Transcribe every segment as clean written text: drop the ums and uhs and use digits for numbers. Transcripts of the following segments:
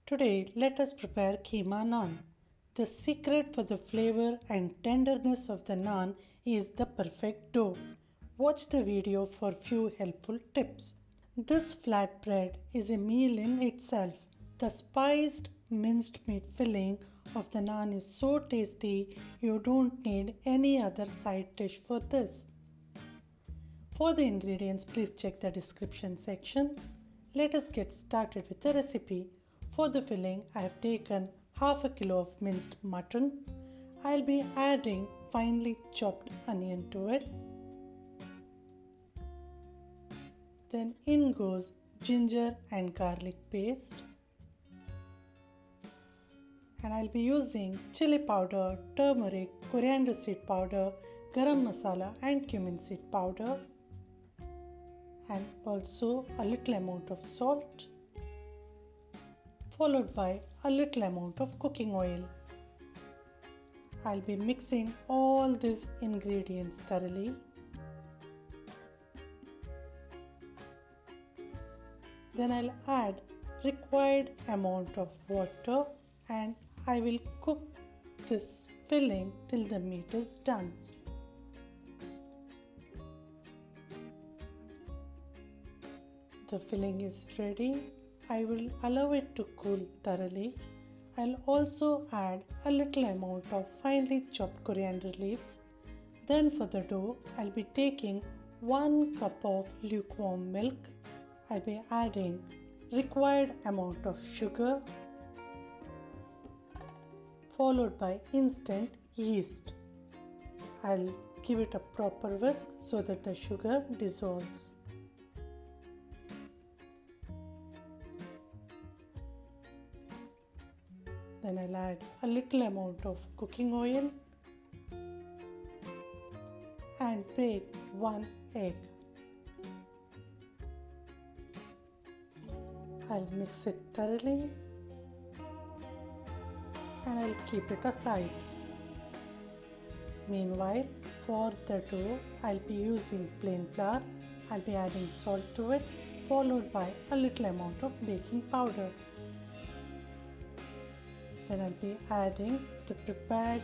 Today, let us prepare Kheema Naan. The secret for the flavor and tenderness of the naan is the perfect dough. Watch the video for few helpful tips. This flatbread is a meal in itself. The spiced minced meat filling of the naan is so tasty you don't need any other side dish for this. For the ingredients, please check the description section. Let us get started with the recipe. For the filling, I have taken half a kilo of minced mutton. I'll be adding finely chopped onion to it. Then in goes ginger and garlic paste. And I'll be using chilli powder, turmeric, coriander seed powder, garam masala and cumin seed powder, and also a little amount of salt, followed by a little amount of cooking oil. I'll be mixing all these ingredients thoroughly. Then I'll add required amount of water and I will cook this filling till the meat is done. The filling is ready. I will allow it to cool thoroughly. I'll also add a little amount of finely chopped coriander leaves. Then for the dough, I'll be taking 1 cup of lukewarm milk. I'll be adding required amount of sugar, followed by instant yeast. I'll give it a proper whisk so that the sugar dissolves. Then I'll add a little amount of cooking oil and break 1 egg. I'll mix it thoroughly and I'll keep it aside. Meanwhile, for the dough, I'll be using plain flour. I'll be adding salt to it, followed by a little amount of baking powder. Then I'll be adding the prepared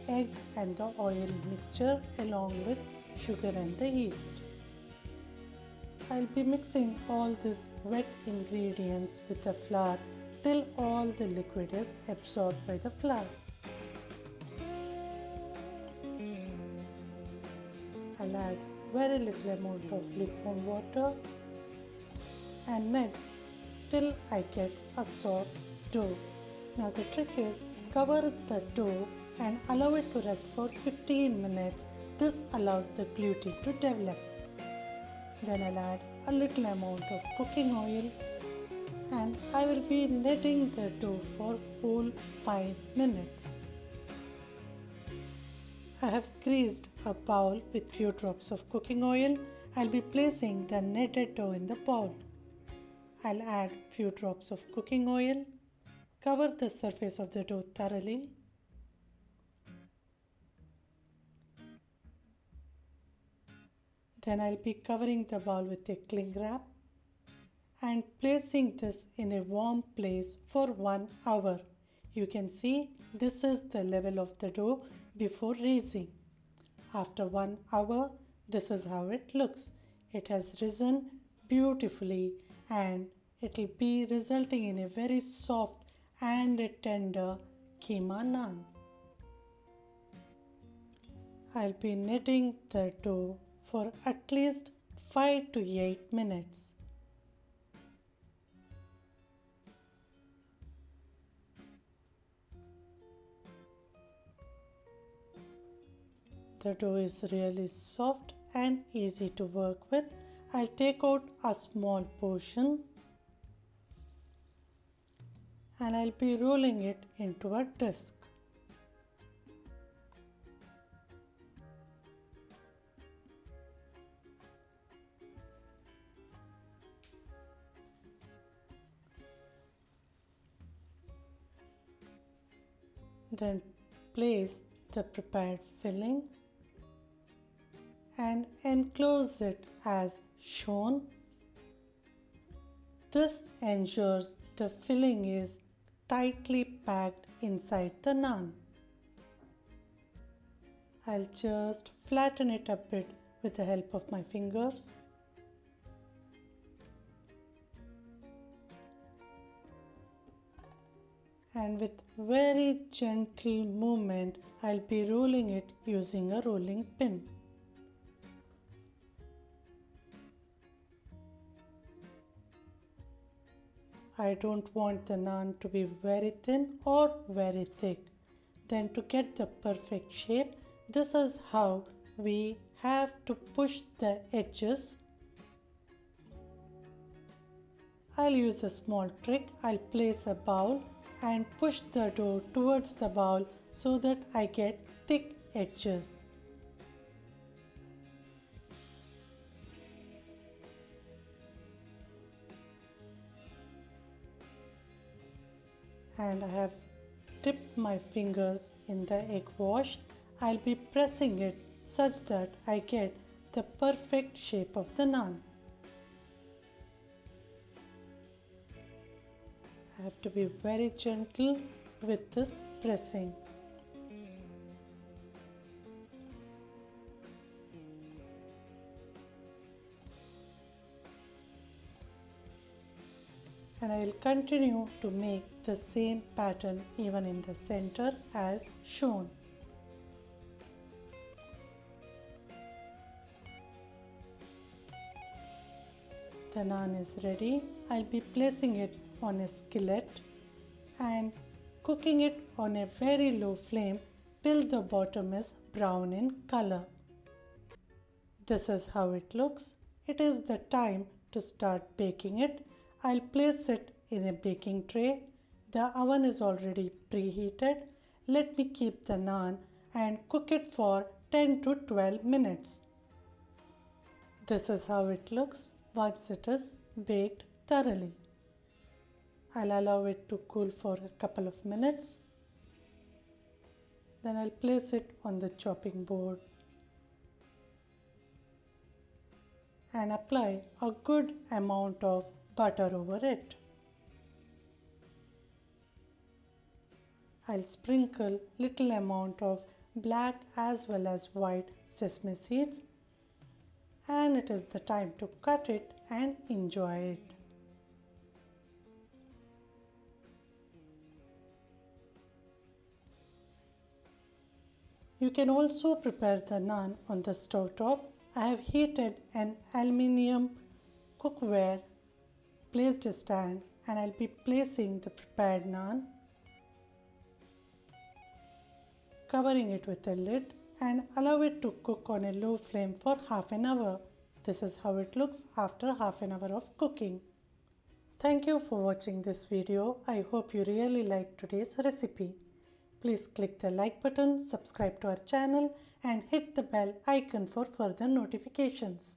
egg and the oil mixture along with sugar and the yeast. I'll be mixing all these wet ingredients with the flour till all the liquid is absorbed by the flour. I'll add very little amount of lukewarm water and knead till I get a soft dough. Now the trick is cover the dough and allow it to rest for 15 minutes. This allows the gluten to develop. Then I'll add a little amount of cooking oil and I will be kneading the dough for whole 5 minutes. I have greased a bowl with few drops of cooking oil. I'll be placing the kneaded dough in the bowl. I'll add few drops of cooking oil. Cover the surface of the dough thoroughly. Then I'll be covering the bowl with a cling wrap and placing this in a warm place for 1 hour. You can see this is the level of the dough before raising. After 1 hour, this is how it looks. It has risen beautifully and it will be resulting in a very soft and a tender Kheema Naan. I'll be kneading the dough for at least 5 to 8 minutes. The dough is really soft and easy to work with. I'll take out a small portion and I'll be rolling it into a disc. Then place the prepared filling and enclose it as shown. This ensures the filling is tightly packed inside the naan. I'll just flatten it a bit with the help of my fingers. And with very gentle movement, I'll be rolling it using a rolling pin. I don't want the naan to be very thin or very thick. Then to get the perfect shape, this is how we have to push the edges. I'll use a small trick. I'll place a bowl and push the dough towards the bowl so that I get thick edges. And I have dipped my fingers in the egg wash. I'll be pressing it such that I get the perfect shape of the naan. I have to be very gentle with this pressing. And I will continue to make the same pattern even in the center as shown. The naan is ready. I'll be placing it on a skillet and cooking it on a very low flame till the bottom is brown in color. This is how it looks. It is the time to start baking it. I'll place it in a baking tray. The oven is already preheated. Let me keep the naan and cook it for 10 to 12 minutes. This is how it looks once it is baked thoroughly. I'll allow it to cool for a couple of minutes. Then I'll place it on the chopping board and apply a good amount of butter over it. I'll sprinkle little amount of black as well as white sesame seeds, and it is the time to cut it and enjoy it. You can also prepare the naan on the stove top. I have heated an aluminium cookware, placed a stand, and I'll be placing the prepared naan, covering it with a lid and allow it to cook on a low flame for half an hour. This is how it looks after half an hour of cooking. Thank you for watching this video. I hope you really liked today's recipe. Please click the like button, subscribe to our channel and hit the bell icon for further notifications.